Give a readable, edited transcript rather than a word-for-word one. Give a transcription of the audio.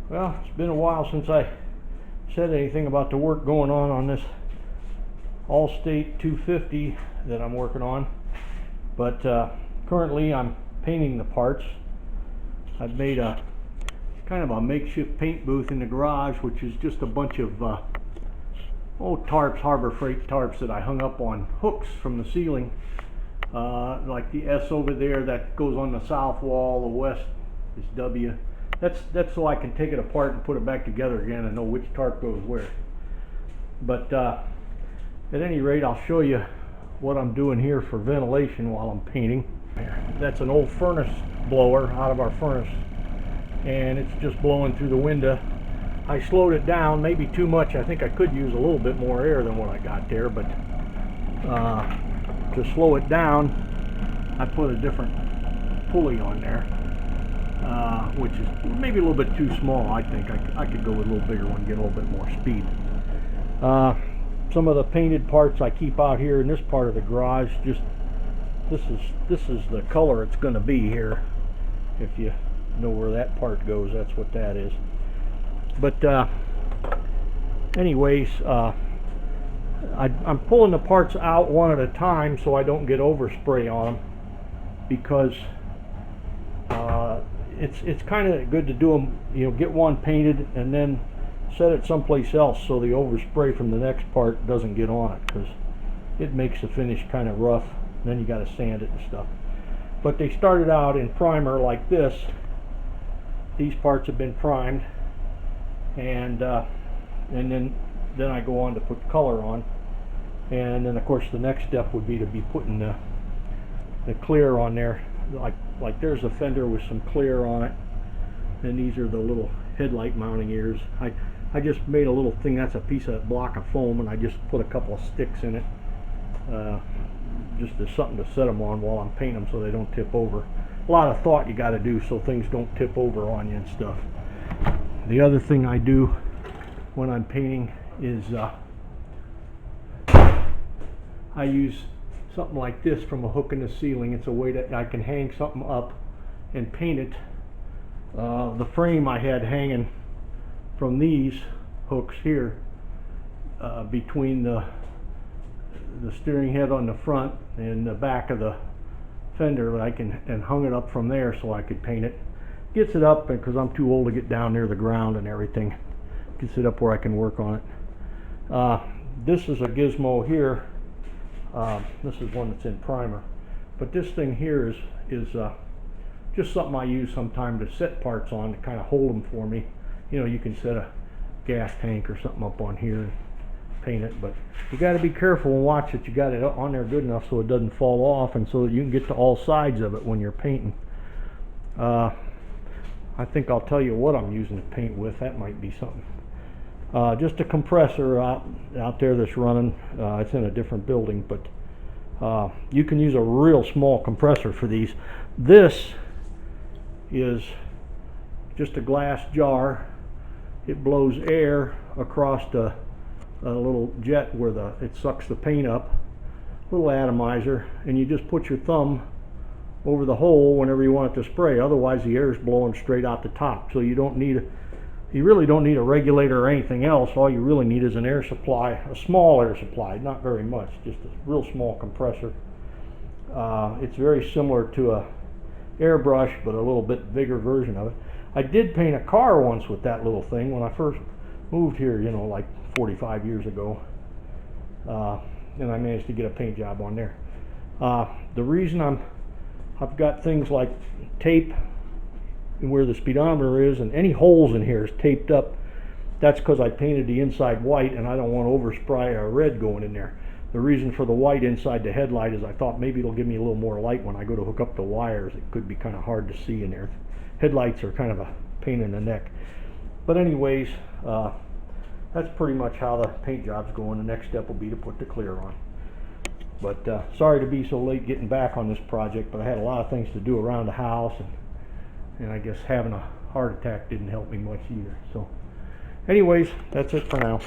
Well, it's been a while since I said anything about the work going on this Allstate 250 that I'm working on, but currently I'm painting the parts. I've made a kind of a makeshift paint booth in the garage, which is just a bunch of tarps, Harbor Freight tarps that I hung up on hooks from the ceiling, like the S over there that goes on the south wall, the west is W. That's so I can take it apart and put it back together again and know which tarp goes where. But at any rate, I'll show you what I'm doing here for ventilation while I'm painting. That's an old furnace blower out of our furnace, and it's just blowing through the window. I slowed it down, maybe too much. I think I could use a little bit more air than what I got there, but to slow it down, I put a different pulley on there, which is maybe a little bit too small. I think I could go with a little bigger one, get a little bit more speed. Some of the painted parts I keep out here in this part of the garage. Just this is the color it's going to be here. If you know where that part goes, that's what that is. But anyways, I'm pulling the parts out one at a time so I don't get overspray on them, because it's kind of good to do them, get one painted and then set it someplace else so the overspray from the next part doesn't get on it, because it makes the finish kind of rough. And then you got to sand it and stuff. But they started out in primer like this. These parts have been primed, and then I go on to put color on, and then of course the next step would be to be putting the clear on there. Like there's a fender with some clear on it, and these are the little headlight mounting ears. I just made a little thing, that's a piece of block of foam, and I just put a couple of sticks in it, just as something to set them on while I'm painting them so they don't tip over. A lot of thought you got to do so things don't tip over on you and stuff. The other thing I do when I'm painting is I use something like this from a hook in the ceiling. It's a way that I can hang something up and paint it. The frame I had hanging from these hooks here, between the steering head on the front and the back of the fender, and hung it up from there so I could paint it. Gets it up, because I'm too old to get down near the ground and everything. Gets it up where I can work on it. This is a gizmo here. This is one that's in primer, but this thing here is just something I use sometime to set parts on to kind of hold them for me. You can set a gas tank or something up on here and paint it, but you got to be careful and watch that you got it on there good enough so it doesn't fall off, and so that you can get to all sides of it when you're painting. I think I'll tell you what I'm using to paint with. That might be something. Just a compressor out there that's running. It's in a different building, but you can use a real small compressor for these. This is just a glass jar. It blows air across a little jet where it sucks the paint up, little atomizer, and you just put your thumb over the hole whenever you want it to spray. Otherwise the air is blowing straight out the top, so you really don't need a regulator or anything else. All you really need is an air supply, a small air supply, not very much, just a real small compressor. It's very similar to a airbrush, but a little bit bigger version of it. I did paint a car once with that little thing when I first moved here, like 45 years ago, and I managed to get a paint job on there. The reason I've got things like tape where the speedometer is, and any holes in here is taped up. That's because I painted the inside white, and I don't want to overspray a red going in there. The reason for the white inside the headlight is I thought maybe it'll give me a little more light when I go to hook up the wires. It could be kind of hard to see in there. Headlights are kind of a pain in the neck. But anyways, that's pretty much how the paint job's going. The next step will be to put the clear on. But sorry to be so late getting back on this project, but I had a lot of things to do around the house, and I guess having a heart attack didn't help me much either. So anyways, that's it for now.